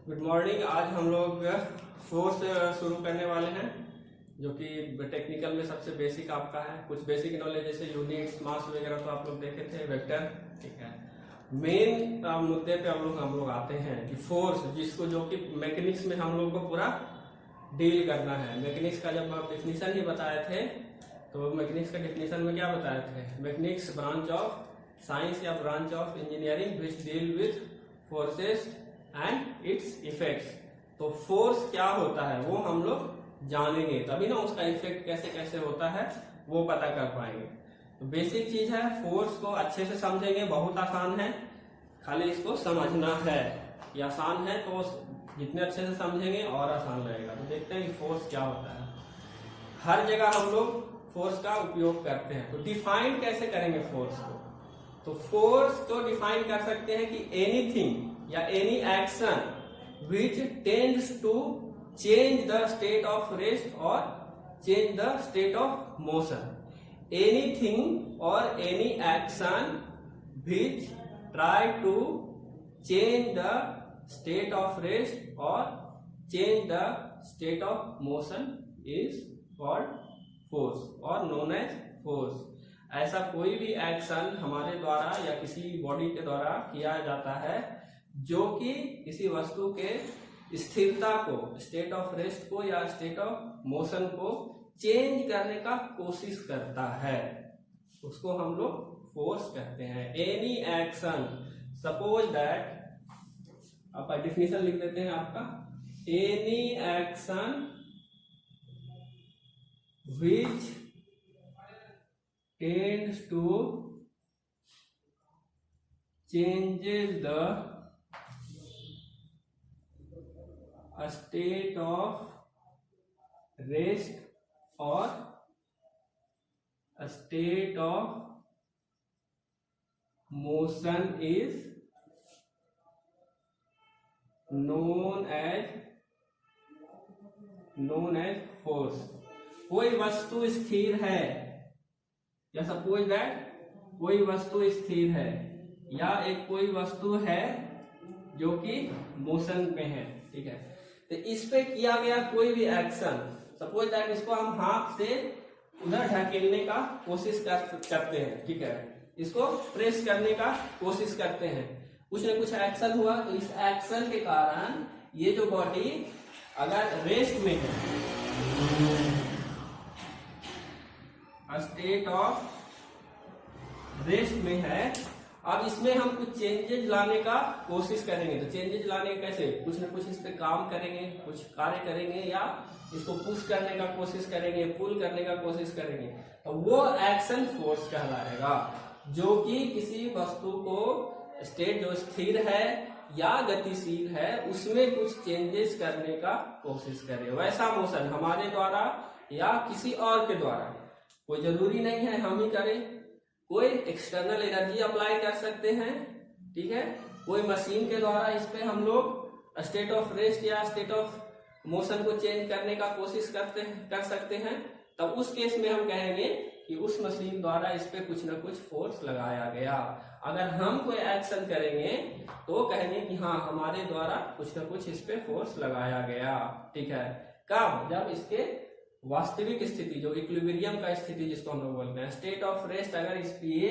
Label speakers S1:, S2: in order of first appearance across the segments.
S1: Good morning. आज हम लोग फोर्स शुरू करने वाले हैं, जो कि टेक्निकल में सबसे बेसिक आपका है। कुछ बेसिक नॉलेज जैसे यूनिट्स, मास वगैरह तो आप लोग देखे थे, वेक्टर। ठीक है, मेन मुद्दे पे हम लोग आते हैं कि फोर्स, जिसको जो कि मैकेनिक्स में हम लोग को पूरा डील करना है। मैकेनिक्स का जब आप डेफिनेशन ही बताए थे, तो मैकेनिक्स का डेफिनेशन में क्या बताए थे? मैकेनिक्स ब्रांच ऑफ साइंस या branch of engineering which deal with forces and it's effects. तो फोर्स क्या होता है वो हम लोग जानेंगे, तभी ना उसका इफेक्ट कैसे कैसे होता है वो पता कर पाएंगे। तो बेसिक चीज है, फोर्स को अच्छे से समझेंगे। बहुत आसान है, खाली इसको समझना है। ये आसान है, तो जितने अच्छे से समझेंगे और आसान लगेगा। तो देखते हैं कि फोर्स क्या होता है। हर जगह हम लोग फोर्स का उपयोग करते हैं। तो डिफाइन कैसे करेंगे फोर्स को? तो फोर्स को डिफाइन कर सकते हैं कि एनीथिंग या any action which tends to change the state of rest और change the state of motion. Anything और any action which try to change the state of rest और change the state of motion is called force और known as force. ऐसा कोई भी action हमारे द्वारा या किसी बॉडी के द्वारा किया जाता है जो कि किसी वस्तु के स्थिरता को, स्टेट ऑफ रेस्ट को या स्टेट ऑफ मोशन को चेंज करने का कोशिश करता है, उसको हम लोग फोर्स कहते हैं। एनी एक्शन, सपोज दैट, आप डेफिनेशन लिख देते हैं आपका, any action which tends to changes the state of rest or a state of motion is known as force। कोई वस्तु स्थिर है, या सपोज दैट कोई वस्तु स्थिर है, या एक कोई वस्तु है जो कि मोशन पे है। ठीक है, तो इस पे किया गया कोई भी एक्शन, सपोज दैट इसको हम हाथ से उधर ढकेलने का कोशिश करते हैं। ठीक है, इसको प्रेस करने का कोशिश करते हैं, कुछ न कुछ एक्शन हुआ। तो इस एक्शन के कारण ये जो बॉडी अगर रेस्ट में है, स्टेट ऑफ रेस्ट में है, अब इसमें हम कुछ चेंजेस लाने का कोशिश करेंगे। तो चेंजेस लाने कैसे? कुछ न कुछ इस पे काम करेंगे, कुछ कार्य करेंगे, या इसको पुश करने का कोशिश करेंगे, पुल करने का कोशिश करेंगे। तो वो एक्शन फोर्स कहलाएगा, जो कि किसी वस्तु को स्टेट जो स्थिर है या गतिशील है उसमें कुछ चेंजेस करने का कोशिश करे। वैसा मोशन हमारे द्वारा या किसी और के द्वारा, कोई जरूरी नहीं है हम ही करें, कोई एक्सटर्नल एनर्जी अप्लाई कर सकते हैं। ठीक है, कोई मशीन के द्वारा इस पे हम लोग स्टेट ऑफ रेस्ट या स्टेट ऑफ मोशन को चेंज करने का कोशिश कर सकते हैं। तब उस केस में हम कहेंगे कि उस मशीन द्वारा इस पे कुछ न कुछ फोर्स लगाया गया। अगर हम कोई एक्शन करेंगे तो कहेंगे कि हाँ, हमारे द्वारा कुछ न कुछ इस पे फोर्स लगाया गया। ठीक है, कब? जब इसके वास्तविक स्थिति, जो इक्विलिब्रियम का स्थिति जिसको हम लोग बोलते हैं, स्टेट ऑफ रेस्ट, अगर इस पे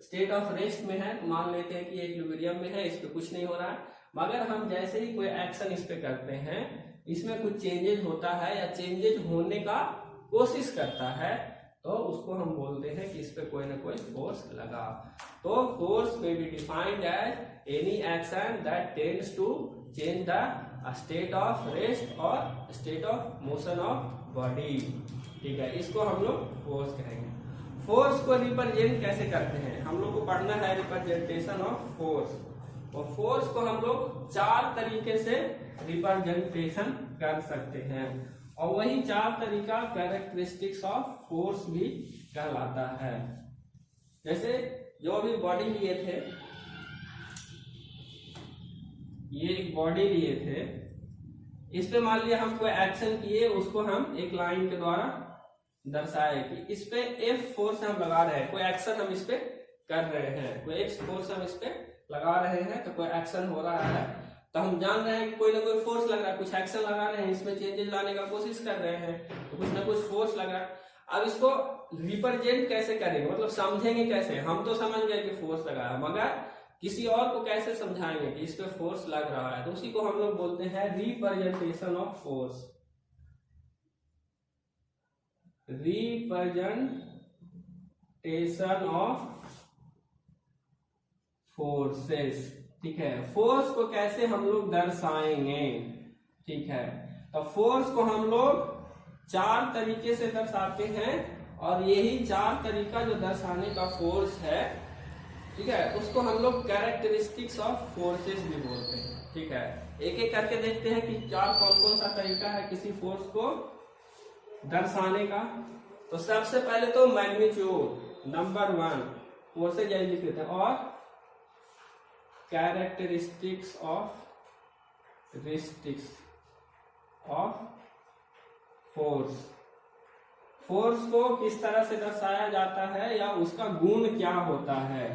S1: स्टेट ऑफ रेस्ट में है तो मान लेते हैं कि इक्विलिब्रियम में है, इस पे कुछ नहीं हो रहा है। मगर हम जैसे ही कोई एक्शन इस पे करते हैं, इसमें कुछ चेंजेस होता है या चेंजेस होने का कोशिश करता है, तो उसको हम बोलते हैं कि इस पे कोई ना कोई फोर्स लगा। तो force may be defined as any action that tends to change the state of rest और state of motion of body. ठीक है, इसको हम लोग फोर्स कहेंगे। फोर्स को रिप्रेजेंट कैसे करते हैं? हम लोग को पढ़ना है रिप्रेजेंटेशन ऑफ फोर्स। और फोर्स को हम लोग 4 तरीके से रिप्रेजेंटेशन कर सकते हैं, और वही 4 तरीका कैरेक्टरिस्टिक्स ऑफ फोर्स भी कहलाता है। जैसे जो भी बॉडी लिए थे, ये एक बॉडी लिए थे, इस पे मान लिया हम कोई एक्शन किए, उसको हम एक लाइन के द्वारा दर्शाए कि इस पे F फोर्स हम लगा रहे हैं, कोई एक्शन हम इस पे कर रहे हैं, कोई X फोर्स हम इस पे लगा रहे हैं, तो कोई एक्शन हो रहा है। तो हम जान रहे हैं कि कोई ना कोई फोर्स लग रहा है, कुछ एक्शन लगा रहे हैं, इसमें चेंजेस लाने का कोशिश कर रहे हैं, तो कुछ ना कुछ फोर्स लग रहा है। अब इसको रिप्रेजेंट कैसे करेंगे, मतलब समझेंगे कैसे? हम तो समझ गए कि फोर्स लगा है, मगर किसी और को कैसे समझाएंगे कि इस पे फोर्स लग रहा है, तो उसी को हम लोग बोलते हैं representation of force. Representation of forces, ठीक है। फोर्स को कैसे हम लोग दर्शाएंगे, ठीक है। तो फोर्स को हम लोग 4 तरीके से दर्शाते हैं, और यही 4 तरीका जो दर्शाने का फोर्स है, ठीक है, उसको हम लोग कैरेक्टरिस्टिक्स ऑफ फोर्सेस भी बोलते हैं, ठीक है। एक एक करके देखते हैं कि 4 कौन कौन सा तरीका है किसी फोर्स को दर्शाने का। तो सबसे पहले तो मैग्नीट्यूड नंबर 1, फोर्सेज यही लिख देते हैं, और कैरेक्टरिस्टिक्स ऑफ फोर्स। फोर्स को किस तरह से दर्शाया जाता है या उसका गुण क्या होता है।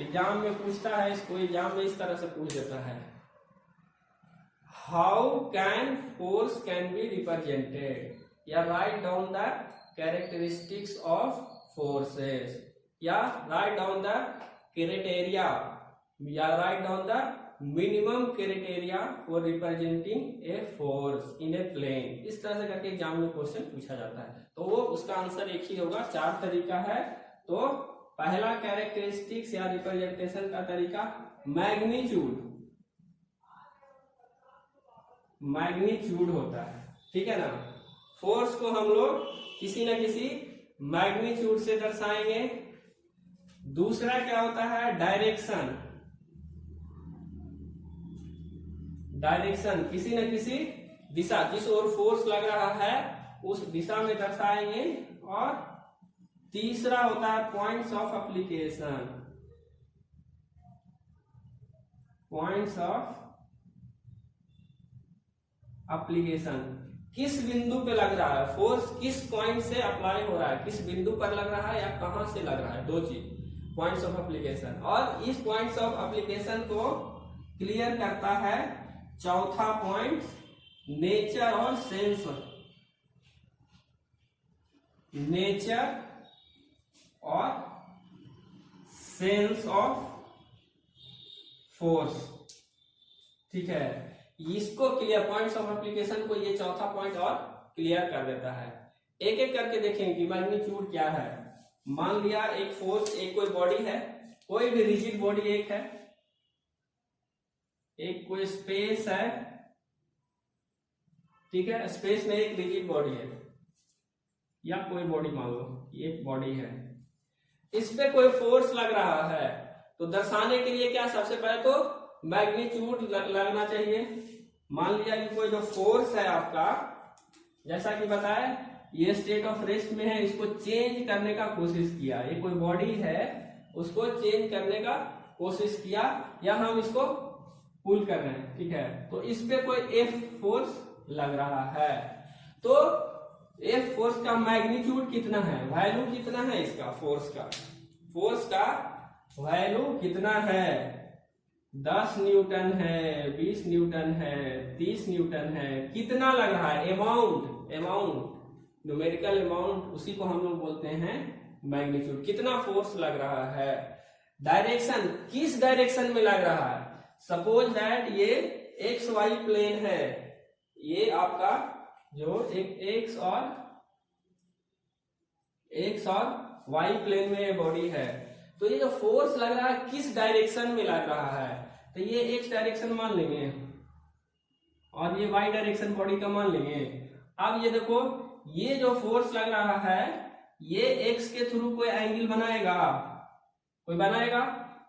S1: एग्जाम में पूछता है इसको, एग्जाम में इस तरह से पूछ देता है, how can force can be represented, या write down the characteristics of forces, या राइट डाउन द क्राइटेरिया, या write down the minimum criteria for representing a force in a plane. इस तरह से करके एग्जाम में क्वेश्चन पूछा जाता है, तो वो उसका आंसर एक ही होगा। 4 तरीका है। तो पहला कैरेक्टरिस्टिक्स या रिप्रेजेंटेशन का तरीका मैग्नीट्यूड होता है, ठीक है ना। फोर्स को हम लोग किसी न किसी मैग्नीट्यूड से दर्शाएंगे। दूसरा क्या होता है, डायरेक्शन, किसी न किसी दिशा, जिस ओर फोर्स लग रहा है उस दिशा में दर्शाएंगे। और तीसरा होता है पॉइंट्स ऑफ एप्लीकेशन, किस बिंदु पे लग रहा है फोर्स, किस पॉइंट से अप्लाई हो रहा है, किस बिंदु पर लग रहा है या कहां से लग रहा है, 2 चीज, पॉइंट्स ऑफ एप्लीकेशन। और इस पॉइंट्स ऑफ एप्लीकेशन को क्लियर करता है चौथा पॉइंट, नेचर और सेंस ऑफ फोर्स, ठीक है। इसको क्लियर, पॉइंट्स ऑफ एप्लीकेशन को ये चौथा पॉइंट और क्लियर कर देता है। एक एक करके देखेंगे कि मैग्नीट्यूड क्या है। मान लिया एक फोर्स, एक कोई बॉडी है, कोई भी रिजिड बॉडी एक है, एक कोई स्पेस है, ठीक है, स्पेस में एक रिजिड बॉडी है, या कोई बॉडी मान लो, एक बॉडी है, इस पे कोई फोर्स लग रहा है, तो दर्शाने के लिए क्या, सबसे पहले तो मैग्नीट्यूड लगना चाहिए। मान लिया कि कोई जो फोर्स है आपका, जैसा कि बताया ये स्टेट ऑफ रेस्ट में है, इसको चेंज करने का कोशिश किया, ये कोई बॉडी है उसको चेंज करने का कोशिश किया, या हम इसको पुल कर रहे हैं, ठीक है। तो इस पे कोई एफ फोर्स लग रहा है, तो एफ फोर्स का मैग्नीट्यूड कितना है, वैल्यू कितना है इसका, फोर्स का वैल्यू कितना है, 10 न्यूटन है, 20 न्यूटन है, 30 न्यूटन है, कितना लग रहा है, अमाउंट न्यूमेरिकल अमाउंट, उसी को हम लोग बोलते हैं मैग्नीट्यूड, कितना फोर्स लग रहा है। डायरेक्शन, किस डायरेक्शन में लग रहा है, सपोज दैट ये एक्स वाई प्लेन है, ये आपका जो एक एक्स और वाई प्लेन में ये बॉडी है, तो ये जो फोर्स लग रहा है किस डायरेक्शन में लग रहा है, तो ये एक्स डायरेक्शन मान लेंगे और ये वाई डायरेक्शन बॉडी का मान लेंगे। अब ये देखो, ये जो फोर्स लग रहा है ये एक्स के थ्रू कोई एंगल बनाएगा,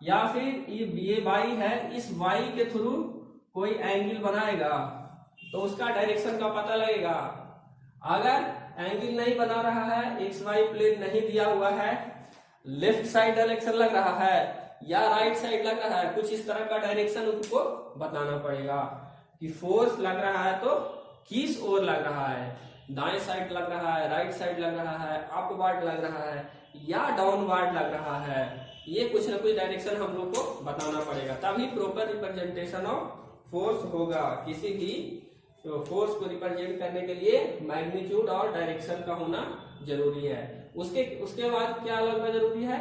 S1: या फिर ये वाई है, इस वाई के थ्रू कोई एंगल बनाएगा, तो उसका डायरेक्शन का पता लगेगा। अगर एंगल नहीं बना रहा है, एक्स वाई प्लेन नहीं दिया हुआ है, लेफ्ट साइड डायरेक्शन लग रहा है या राइट साइड लग रहा है, कुछ इस तरह का डायरेक्शन उनको बताना पड़ेगा कि फोर्स लग रहा है तो किस ओर लग रहा है, दाएं साइड लग रहा है, राइट साइड लग रहा है, अपवर्ड लग रहा है या डाउनवर्ड लग रहा है। ये कुछ ना कुछ डायरेक्शन हम लोग को बताना पड़ेगा, तभी प्रॉपर रिप्रेजेंटेशन ऑफ फोर्स होगा। किसी भी तो फोर्स को रिप्रेजेंट करने के लिए मैग्नीट्यूड और डायरेक्शन का होना जरूरी है। उसके बाद क्या लगना जरूरी है,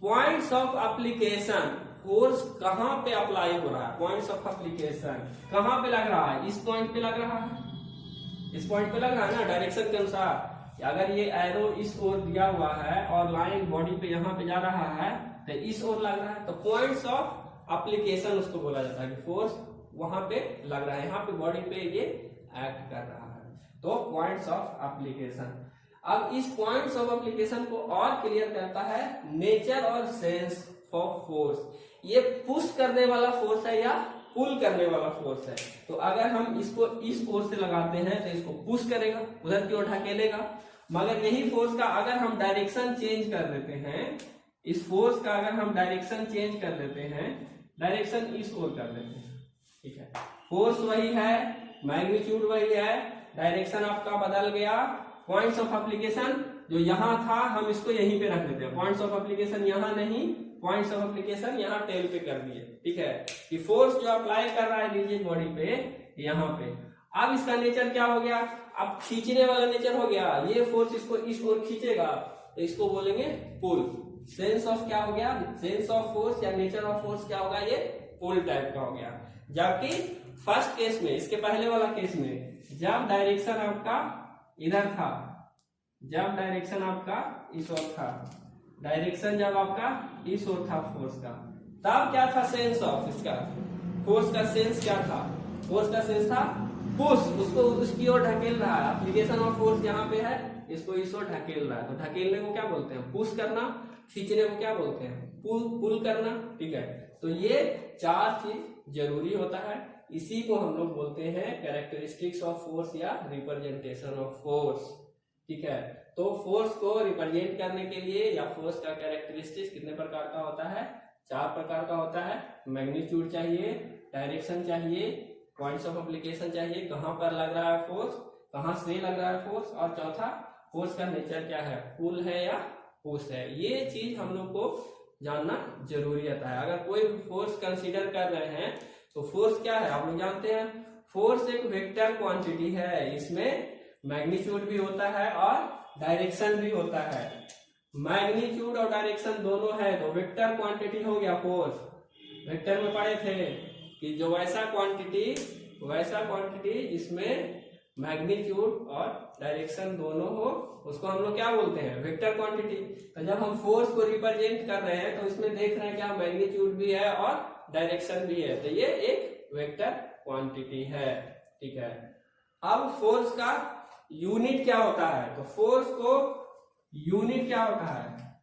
S1: पॉइंट्स ऑफ एप्लीकेशन। फोर्स कहाँ पे अप्लाई हो रहा है, पॉइंट्स ऑफ एप्लीकेशन कहाँ पे लग रहा है, इस पॉइंट पे लग रहा है, इस पॉइंट पे लग रहा है ना डायरेक्शन के अनुसार। अगर ये एरो इस ओर दिया हुआ है और लाइन बॉडी पे यहाँ पे जा रहा है तो इस ओर लग रहा है, तो पॉइंट्स ऑफ एप्लीकेशन उसको बोला जाता है कि फोर्स वहां पे लग रहा है, यहाँ पे बॉडी पे ये एक्ट कर रहा है, तो पॉइंट्स ऑफ एप्लीकेशन। अब इस पॉइंट्स ऑफ एप्लीकेशन को और क्लियर करता है नेचर और सेंस ऑफ फोर्स। ये पुश करने वाला फोर्स है या पुल करने वाला फोर्स है। तो अगर हम इसको इस ओर से लगाते हैं तो इसको पुश करेगा, उधर की ओर ढकेलेगा। मगर यही फोर्स का अगर हम डायरेक्शन चेंज कर देते हैं, इस फोर्स का अगर हम डायरेक्शन चेंज कर देते हैं, डायरेक्शन इस ओर कर देते हैं, ठीक है, फोर्स वही है, मैग्नीट्यूड वही है, डायरेक्शन आपका बदल गया। पॉइंट्स ऑफ एप्लीकेशन जो यहाँ था हम इसको यहीं पे रख देते हैं, पॉइंट्स ऑफ एप्लीकेशन यहाँ नहीं, पॉइंट्स ऑफ एप्लीकेशन यहाँ टेल पे कर दिए, ठीक है, कि फोर्स जो अप्लाई कर रहा है रिजिड बॉडी पे यहाँ पे। अब इसका नेचर क्या हो गया, अब खींचने वाला नेचर हो गया, ये फोर्स इसको इस ओर खींचेगा तो इसको बोलेंगे पुल। सेंस ऑफ क्या हो गया, सेंस ऑफ फोर्स या नेचर ऑफ फोर्स क्या होगा, ये पुल टाइप का हो गया। जबकि फर्स्ट केस में, इसके पहले वाला केस में, जब डायरेक्शन आपका इधर था, जब डायरेक्शन आपका इस ओर था, डायरेक्शन जब आपका इस ओर था फोर्स का, तब क्या था सेंस ऑफ इसका, फोर्स का सेंस क्या था, फोर्स का सेंस था पुश, उसको उसकी ओर ढकेल रहा है। एप्लीकेशन ऑफ फोर्स यहाँ पे है, इसको इस ओर ढकेल रहा है, तो ढकेलने को क्या बोलते हैं, पुश करना। खींचने को क्या बोलते हैं, पुल करना, ठीक है। तो ये चार चीज जरूरी होता है, इसी को हम लोग बोलते हैं कैरेक्टरिस्टिक्स ऑफ फोर्स या रिप्रेजेंटेशन ऑफ फोर्स, ठीक है। तो फोर्स को रिप्रेजेंट करने के लिए या फोर्स का कैरेक्टरिस्टिक्स कितने प्रकार का होता है, 4 प्रकार का होता है। मैग्नीट्यूड चाहिए, डायरेक्शन चाहिए, पॉइंट्स ऑफ एप्लीकेशन चाहिए, कहां पर लग रहा है फोर्स, कहां से लग रहा है फोर्स, और चौथा फोर्स का नेचर क्या है, पुल है या पुश है। ये चीज हम लोग को जानना जरूरी होता है। अगर कोई फोर्स कंसीडर कर रहे हैं तो फोर्स क्या है आप लोग जानते हैं, फोर्स एक वेक्टर क्वांटिटी है, इसमें मैग्नीट्यूड भी होता है और डायरेक्शन भी होता है। मैग्नीट्यूड और डायरेक्शन दोनों है तो वेक्टर क्वांटिटी हो गया फोर्स। वेक्टर में पढ़े थे कि जो वैसा क्वांटिटी इसमें मैग्नीट्यूड और डायरेक्शन दोनों हो, उसको हम लोग क्या बोलते हैं, वेक्टर क्वांटिटी। तो जब हम फोर्स को रिप्रेजेंट कर रहे हैं तो इसमें देख रहे हैं क्या मैग्नीट्यूड भी है और डायरेक्शन भी है, तो ये एक वेक्टर क्वांटिटी है, ठीक है। अब फोर्स का यूनिट क्या होता है, तो फोर्स को यूनिट क्या होता है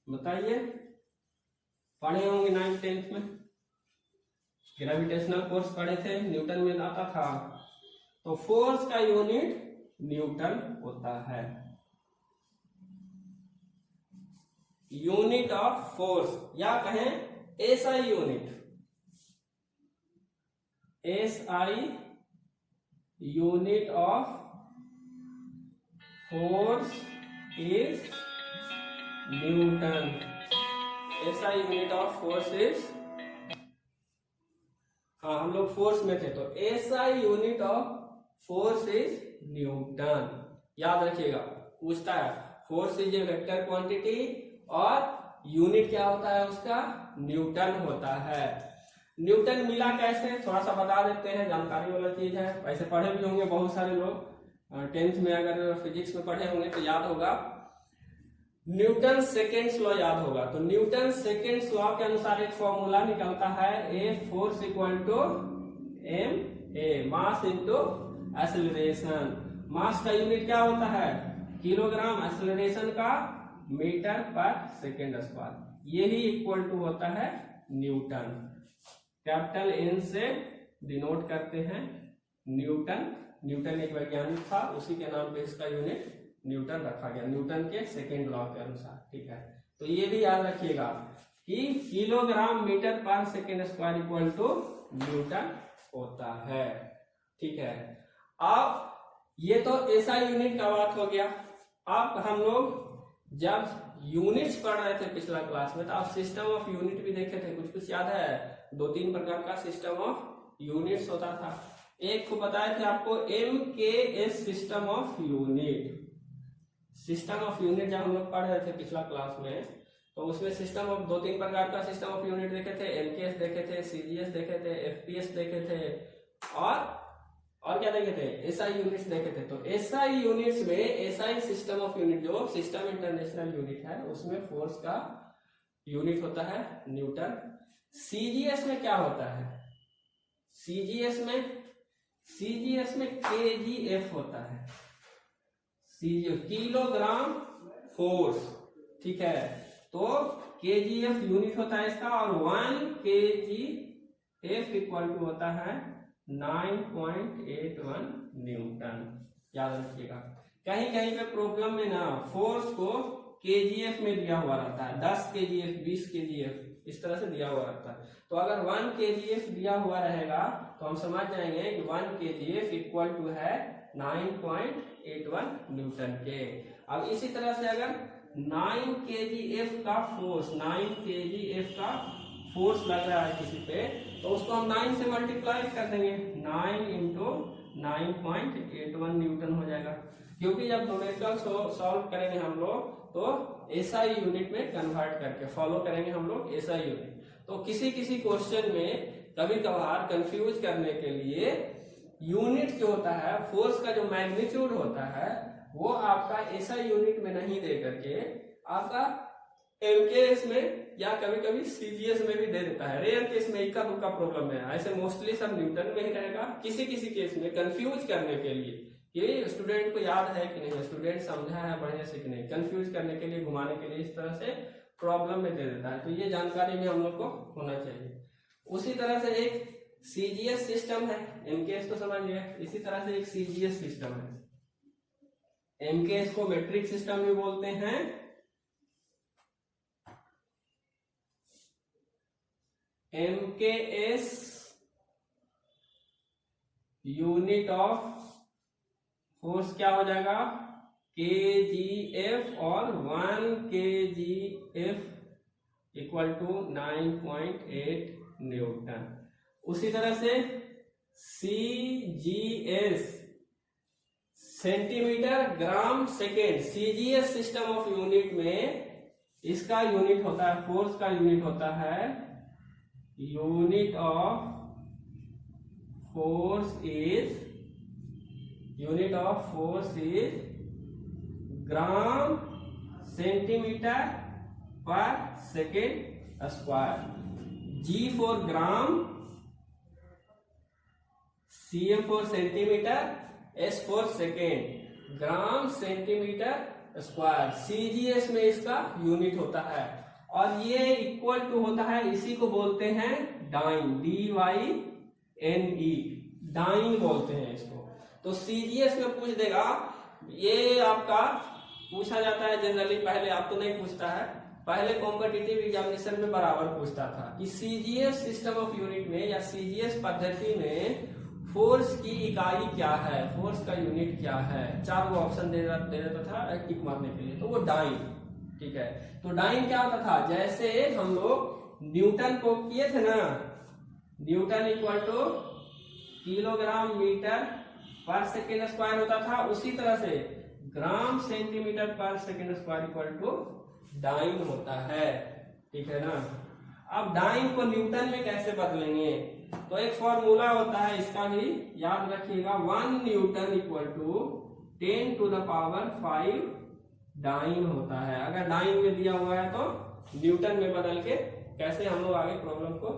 S1: बताइए, पढ़े होंगे 9th 10th में, ग्रेविटेशनल फोर्स पढ़े थे, न्यूटन में आता था। तो फोर्स का यूनिट न्यूटन होता है। यूनिट ऑफ फोर्स या कहें SI unit, SI unit of force is Newton. SI unit of force is, हाँ हम लोग फोर्स में थे, तो SI unit of force is Newton. याद रखिएगा, पूछता है force is a vector quantity और यूनिट क्या होता है उसका, न्यूटन होता है। न्यूटन मिला कैसे, थोड़ा सा बता देते हैं, जानकारी वाला चीज है, वैसे पढ़े भी होंगे बहुत सारे लोग, 10th में अगर फिजिक्स में पढ़े होंगे तो याद होगा। न्यूटन सेकेंड्स लॉ याद होगा, तो न्यूटन सेकेंड्स लॉ के अनुसार एक फॉर्मूला निकलता है, a force equal to M A, mass into acceleration. Mass का यूनिट क्या होता है किलोग्राम, एक्सेलरेशन का मीटर पर सेकेंड स्क्वायर, यही इक्वल टू होता है न्यूटन। कैपिटल एन से डिनोट करते हैं न्यूटन। न्यूटन एक वैज्ञानिक था, उसी के नाम पे इसका यूनिट न्यूटन रखा गया, न्यूटन के सेकेंड लॉ के अनुसार, ठीक है। तो ये भी याद रखिएगा कि किलोग्राम मीटर पर second square equal to newton होता है, ठीक है। अब ये तो ऐसा यूनिट का बात हो गया। अब हम लोग जब यूनिट्स पढ़ रहे थे पिछला क्लास में, तो आप सिस्टम ऑफ यूनिट भी देखे थे, कुछ कुछ याद है? 2-3 प्रकार का सिस्टम ऑफ यूनिट्स होता था। एक को बताए थे आपको MKS system of unit. System of unit जब हम लोग पढ़ रहे थे पिछला क्लास में, तो उसमें सिस्टम ऑफ 2-3 प्रकार का सिस्टम ऑफ यूनिट देखे थे। MKS देखे थे, CGS देखे थे, FPS देखे थे, और क्या देखे थे? SI यूनिट्स देखे थे। तो SI यूनिट्स में SI सिस्टम ऑफ यूनिट, जो सिस्टम इंटरनेशनल यूनिट है, उसमें फोर्स का यूनिट होता है न्यूटन। CGS में क्या होता है? CGS में KGF होता है। किलोग्राम फोर्स, ठीक है। तो KGF यूनिट होता है इसका, और 1 KGF इक्वल टू होता है 9.81 न्यूटन। याद रखिएगा, कहीं कहीं पे प्रॉब्लम में ना फोर्स को KGF में दिया हुआ रहता है, 10 KGF, 20 KGF, इस तरह से दिया हुआ रहता है। तो अगर 1 KGF दिया हुआ रहेगा तो हम समझ जाएंगे कि 1 KGF इक्वल टू है 9.81 न्यूटन के। अब इसी तरह से अगर 9 KGF का फोर्स लग रहा है किसी पे, तो उसको हम 9 से मल्टीप्लाई कर देंगे, 9 इंटू 9.81 न्यूटन हो जाएगा। क्योंकि जब न्यूमेरिकल सॉल्व करेंगे हम लोग, तो SI यूनिट में कन्वर्ट करके फॉलो करेंगे हम लोग SI यूनिट। तो किसी किसी क्वेश्चन में कभी कभार कंफ्यूज करने के लिए यूनिट जो होता है, फोर्स का जो मैग्नीट्यूड होता है, वो आपका SI यूनिट में नहीं दे करके आपका MKS में या कभी कभी CGS में भी दे देता है। रेयर केस में इक्का दुक्का प्रॉब्लम है, ऐसे मोस्टली सब न्यूटन में ही रहेगा। किसी किसी केस में कंफ्यूज करने के लिए कि स्टूडेंट को याद है कि नहीं, स्टूडेंट समझा है बढ़िया से कि नहीं, कंफ्यूज करने के लिए, घुमाने के लिए इस तरह से प्रॉब्लम में दे देता है। तो ये जानकारी भी हम लोग को होना चाहिए। उसी तरह से एक CGS सिस्टम है, MKS तो समझिए, इसी तरह से एक CGS सिस्टम है। MKS को मेट्रिक सिस्टम भी बोलते हैं, MKS यूनिट ऑफ फोर्स क्या हो जाएगा? KGF, और 1 KGF इक्वल टू 9.8 न्यूटन। उसी तरह से CGS centimetre gram second. CGS system of unit में इसका यूनिट होता है, फोर्स का यूनिट होता है, unit of force is gram centimetre पर second square. G for gram, CM for centimetre, S for second, gram centimetre square. CGS में इसका यूनिट होता है, और ये इक्वल टू होता है, इसी को बोलते हैं डाइन, DYNE, डाइन बोलते हैं इसको। तो CGS में पूछ देगा, ये आपका पूछा जाता है जनरली, पहले आप तो नहीं पूछता है, पहले कॉम्पिटिटिव एग्जामिनेशन में बराबर पूछता था कि CGS सिस्टम ऑफ यूनिट में या CGS पद्धति में फोर्स की इकाई क्या है, फोर्स का यूनिट क्या है। 4 ऑप्शन दे देता था टिक मारने के लिए, तो वो डाइन, ठीक है। तो डाइन क्या होता था? जैसे हम लोग न्यूटन को किए थे ना, newton equal to kilogram metre पर सेकेंड स्क्वायर होता था, उसी तरह से ग्राम सेंटीमीटर पर second square equal to dyne होता है, ठीक है ना। अब डाइन को न्यूटन में कैसे बदलेंगे? तो एक फॉर्मूला होता है, इसका भी याद रखिएगा। 1 newton equal to 10 to the power 5 dyne होता है। अगर डाइन में दिया हुआ है तो न्यूटन में बदल के कैसे हम लोग आगे प्रॉब्लम को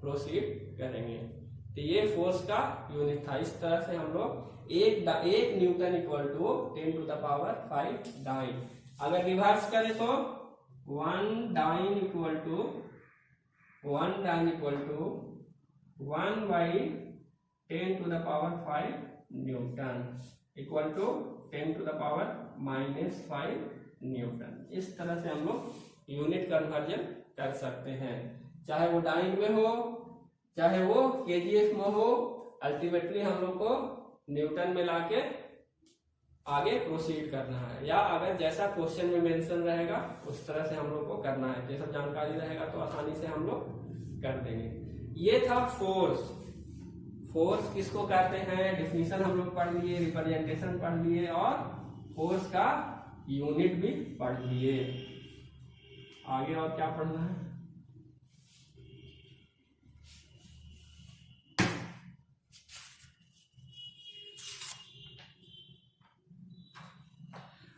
S1: प्रोसीड करेंगे। तो ये फोर्स का यूनिट था। इस तरह से हम लोग एक newton equal to 10 to the power 5 dyne. अगर रिवर्स करें तो 1 dyne equal to 1 by 10 to the power 5 newton equal to 10 to the power -5 newton. इस तरह से हम लोग यूनिट कन्वर्जन कर सकते हैं, चाहे वो डाइन में हो, चाहे वो केजीएफ में हो। अल्टीमेटली हम लोग को न्यूटन में लाके आगे प्रोसीड करना है, या अगर जैसा क्वेश्चन में मेंशन रहेगा उस तरह से हम लोग को करना है। ये सब जानकारी रहेगा तो आसानी से हम लोग कर देंगे। ये था फोर्स। फोर्स किसको कहते हैं, डिफिनीशन हम लोग पढ़ लिए, रिप्रेजेंटेशन पढ़ लिए और फोर्स का यूनिट भी पढ़ लिए। आगे और क्या पढ़ना है?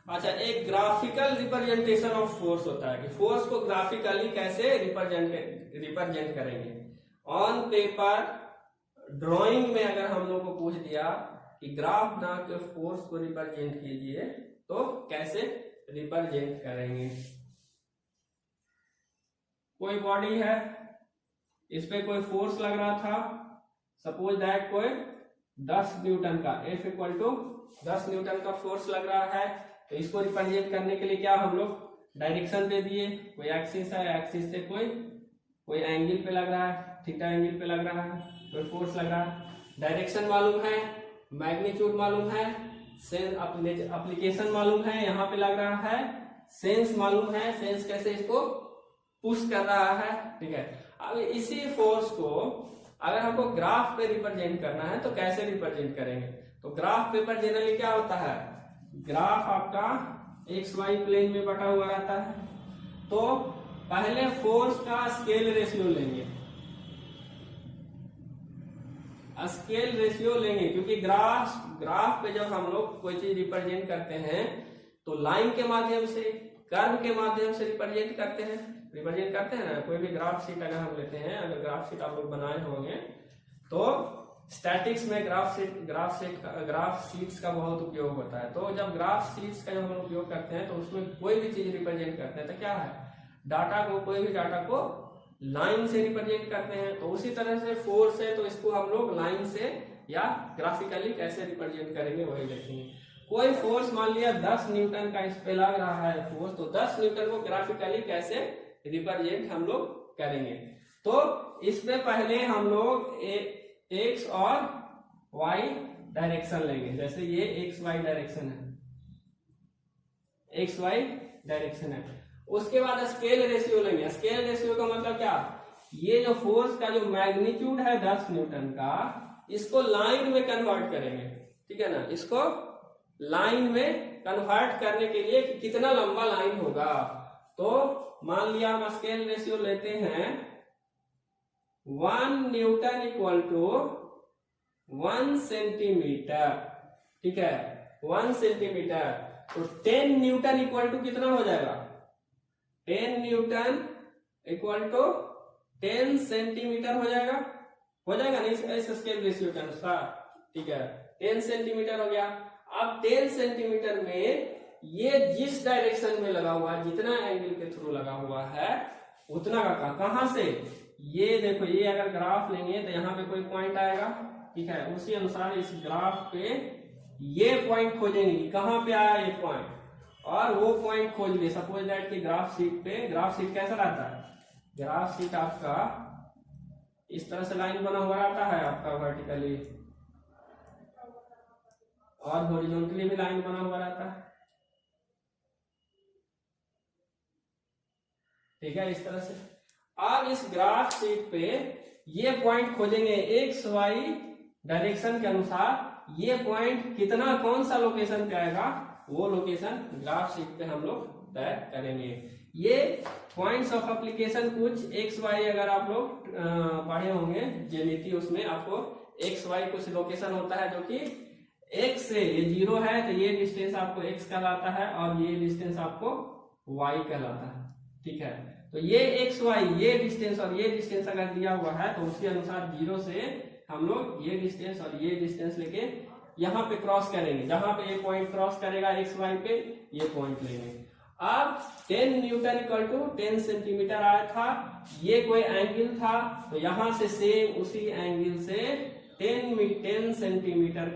S1: अच्छा, एक ग्राफिकल रिप्रेजेंटेशन ऑफ फोर्स होता है कि फोर्स को ग्राफिकली कैसे रिप्रेजेंट करेंगे। ऑन पेपर ड्राइंग में अगर हम लोग को पूछ दिया कि ग्राफ बना के फोर्स को रिप्रेजेंट कीजिए तो कैसे रिप्रेजेंट करेंगे। कोई बॉडी है, इस पे कोई फोर्स लग रहा था, सपोज दैट कोई 10 न्यूटन का, F इक्वल टू 10 न्यूटन का फोर्स लग रहा है। तो इसको रिप्रेजेंट करने के लिए क्या हम लोग डायरेक्शन दे दिए, कोई एक्सिस है, एक्सिस से कोई एंगल पे लग रहा है, थीटा एंगल पे लग रहा है, कोई फोर्स लग रहा है। डायरेक्शन मालूम है, मैग्नीट्यूड मालूम है, एप्लीकेशन मालूम है, यहाँ पे लग रहा है, सेंस मालूम है, सेंस कैसे इसको पुश कर रहा है, ठीक है। अब इसी फोर्स को अगर हमको ग्राफ पे रिप्रेजेंट करना है तो कैसे रिप्रेजेंट करेंगे। तो ग्राफ पेपर जनरली क्या होता है, ग्राफ आपका एक्स वाई प्लेन में बटा हुआ रहता है। तो पहले फोर्स का स्केल रेशियो लेंगे, स्केल रेशियो लेंगे, क्योंकि ग्राफ पे जब हम लोग कोई चीज रिप्रेजेंट करते हैं तो लाइन के माध्यम से, कर्व के माध्यम से रिप्रेजेंट करते हैं ना। कोई भी ग्राफ शीट अगर हम लेते हैं, अगर ग्राफ शीट आप लोग बनाए होंगे तो स्टैटिक्स में ग्राफ शीट्स का बहुत उपयोग होता है। तो जब ग्राफ शीट्स का जब हम उपयोग करते हैं तो उसमें कोई भी चीज रिप्रेजेंट करते हैं तो क्या है, कोई भी डाटा को लाइन से रिप्रेजेंट करते हैं। तो उसी तरह से फोर्स है तो इसको हम लोग लाइन से या ग्राफिकली कैसे रिप्रेजेंट करेंगे वही देखेंगे। कोई फोर्स मान लिया 10 न्यूटन का इस पे लग रहा है फोर्स, तो 10 न्यूटन को ग्राफिकली कैसे रिप्रेजेंट हम लोग करेंगे। तो इसमें पहले हम लोग एक्स और वाई डायरेक्शन लेंगे। जैसे ये एक्स वाई डायरेक्शन है, उसके बाद स्केल रेशियो लेंगे। स्केल रेशियो का मतलब क्या, ये जो फोर्स का जो मैग्नीट्यूड है 10 न्यूटन का, इसको लाइन में कन्वर्ट करेंगे, ठीक है ना। इसको लाइन में कन्वर्ट करने के लिए कि कितना लंबा लाइन होगा। तो मान लिया हम स्केल रेशियो लेते हैं 1 न्यूटन इक्वल टू 1 सेंटीमीटर, ठीक है, 1 सेंटीमीटर। तो 10 न्यूटन इक्वल टू कितना हो जाएगा, 10 न्यूटन इक्वल टू 10 सेंटीमीटर हो जाएगा नहीं इस स्केल रेशियो के अनुसार, ठीक है। 10 सेंटीमीटर हो गया। अब 10 सेंटीमीटर में ये जिस डायरेक्शन में लगा हुआ है, जितना एंगल के थ्रू लगा हुआ है उतना का कहां से, ये देखो, ये अगर ग्राफ लेंगे तो यहाँ पे कोई पॉइंट आएगा, ठीक है। उसी अनुसार इस ग्राफ पे ये पॉइंट खोजेंगे कि कहाँ पे आया ये पॉइंट, और वो पॉइंट खोज लिए। सपोज दैट कि ग्राफ शीट कैसा रहता है, ग्राफ शीट आपका इस तरह से लाइन बना हुआ रहता है आपका वर्टिकली, और हॉरिजॉन्टली भी लाइन बना हुआ रहता है, ठीक है, इस तरह से। अब इस ग्राफ शीट पे ये पॉइंट खोजेंगे एक्स वाई डायरेक्शन के अनुसार। ये पॉइंट कितना, कौन सा लोकेशन पे आएगा, वो लोकेशन ग्राफ शीट पे हम लोग तय करेंगे। ये पॉइंट्स ऑफ एप्लीकेशन कुछ एक्स वाई अगर आप लोग पढ़े होंगे ज्योमेट्री, उसमें आपको एक्स वाई कुछ लोकेशन होता है जो कि एक्स से, ये 0 है तो ये डिस्टेंस आपको एक्स कहलाता है और ये डिस्टेंस आपको वाई कहलाता है, ठीक है। तो ये एक्स वाई, ये डिस्टेंस और ये डिस्टेंस अगर दिया हुआ है तो उसके अनुसार 0 से हम लोग ये डिस्टेंस और ये डिस्टेंस लेके यहाँ पे क्रॉस करेंगे। जहां पे ये पॉइंट क्रॉस करेगा एक्स वाई पे, ये पॉइंट लेंगे। अब 10 न्यूटन इक्वल टू 10 सेंटीमीटर आया था, ये कोई एंगल था, तो यहां से सेम उसी एंगल से 10 सेंटीमीटर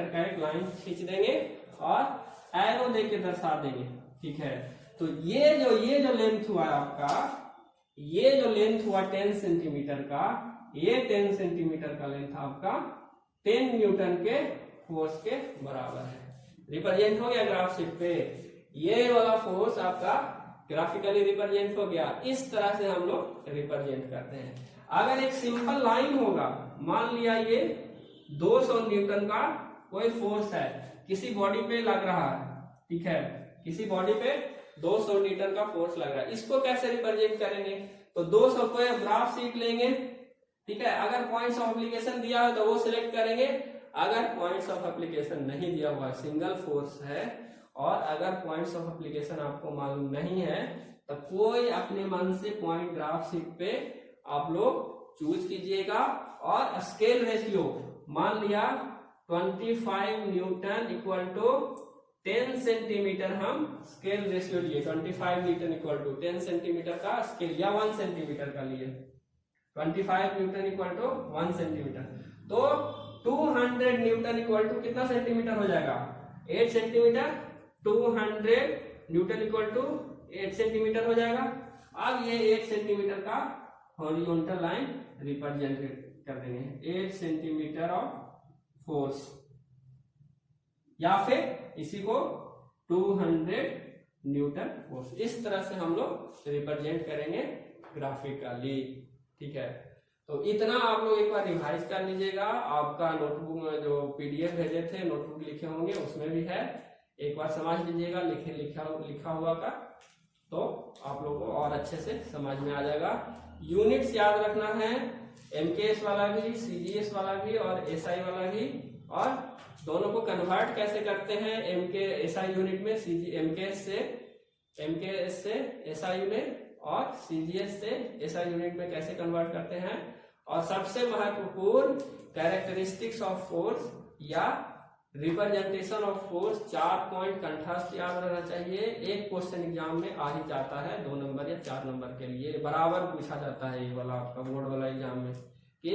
S1: का एक लाइन खींच देंगे और एरो देके दर्शा देंगे, ठीक है। तो ये जो लेंथ हुआ आपका, ये जो लेंथ हुआ 10 सेंटीमीटर का, ये 10 सेंटीमीटर का लेंथ आपका 10 न्यूटन के फोर्स के बराबर है। रिप्रेजेंट हो गया ग्राफ शीट पे, ये वाला फोर्स आपका ग्राफिकली रिप्रेजेंट हो गया। इस तरह से हम लोग रिप्रेजेंट करते हैं। अगर एक सिंपल लाइन होगा, मान लिया ये 200 न्यूटन का कोई फोर्स है, किसी बॉडी पे लग रहा है, ठीक है, किसी बॉडी पे 200 न्यूटन का फोर्स लग रहा है, इसको कैसे रिप्रेजेंट करेंगे? तो 200 को ग्राफ शीट लेंगे, ठीक है, अगर पॉइंट्स ऑफ एप्लीकेशन दिया है तो वो सिलेक्ट करेंगे, अगर पॉइंट्स ऑफ एप्लीकेशन नहीं दिया हुआ है, सिंगल फोर्स है, और अगर पॉइंट्स ऑफ एप्लीकेशन आपको मालूम नहीं है तो कोई अपने मन से पॉइंट ग्राफ शीट पे आप लोग चूज कीजिएगा। और स्केल रेशियो मान लिया 25 न्यूटन इक्वल टू 10 सेंटीमीटर, हम स्केल रेशियो लिए 25 न्यूटन इक्वल टू 10 सेंटीमीटर का स्केल, या 1 सेंटीमीटर का लिए 25 न्यूटन इक्वल टू 1 सेंटीमीटर, तो 200 न्यूटन इक्वल टू कितना सेंटीमीटर हो जाएगा? 8 centimetre. 200 newton equal to 8 centimetre हो जाएगा। अब ये 8 सेंटीमीटर का हॉरिजॉन्टल लाइन रिप्रेजेंट कर देंगे, 8 सेंटीमीटर ऑफ फोर्स, या फिर इसी को 200 न्यूटन फोर्स। इस तरह से हम लोग रिप्रेजेंट करेंगे ग्राफिकली, ठीक है। तो इतना आप लोग एक बार रिवाइज कर लीजिएगा। आपका नोटबुक में जो पीडीएफ भेजे थे, नोटबुक लिखे होंगे, उसमें भी है, एक बार समझ लीजिएगा लिखा हुआ का, तो आप लोगों को और अच्छे से समझ में आ जाएगा। यूनिट्स याद रखना है, एमकेएस वाला भी, सीजीएस वाला भी और एसआई वाला भी, और दोनों को कन्वर्ट कैसे करते हैं एमके एसआई यूनिट में, एमकेएस से एसआई यूनिट और सीजीएस से एसआई यूनिट में कैसे कन्वर्ट करते हैं। और सबसे महत्वपूर्ण कैरेक्टरिस्टिक्स ऑफ फोर्स या रिप्रेजेंटेशन ऑफ फोर्स, 4 पॉइंट कंठस्थ याद रहना चाहिए। एक क्वेश्चन एग्जाम में आ ही जाता है 2 नंबर या 4 नंबर के लिए, बराबर पूछा जाता है ये वाला आपका बोर्ड वाला एग्जाम में, कि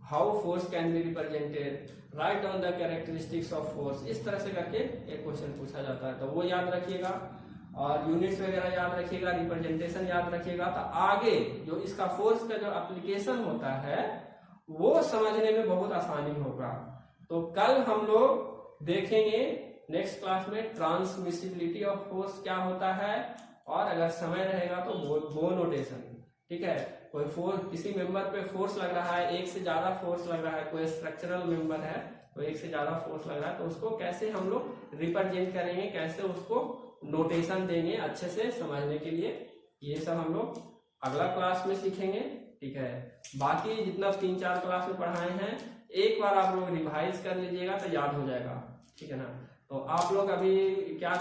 S1: how force can be represented, right down the characteristics of force, इस तरह से करके एक क्वेश्चन पूछा जाता है, तो वो याद रखिएगा। और यूनिट्स वगैरह याद रखिएगा, रिप्रेजेंटेशन याद रखिएगा, तो आगे जो इसका फोर्स का जो एप्लीकेशन होता है वो समझने में बहुत आसानी होगा। तो कल हम लोग देखेंगे नेक्स्ट क्लास में ट्रांसमिसिबिलिटी ऑफ फोर्स क्या होता है, और अगर समय रहेगा तो बो नोटेशन, ठीक है। कोई फोर्स, किसी मेंबर पे फोर्स लग रहा है, एक से ज्यादा फोर्स लग रहा है, कोई स्ट्रक्चरल मेंबर है तो एक से ज्यादा फोर्स लग रहा है, तो उसको कैसे हम लोग रिप्रेजेंट करेंगे, कैसे उसको नोटेशन देंगे अच्छे से समझने के लिए, ये सब हम लोग अगला क्लास में सीखेंगे, ठीक है। बाकी जितना 3-4 क्लास में पढ़ाए हैं एक बार आप लोग रिवाइज कर लीजिएगा तो याद हो जाएगा, ठीक है ना। तो आप लोग अभी क्या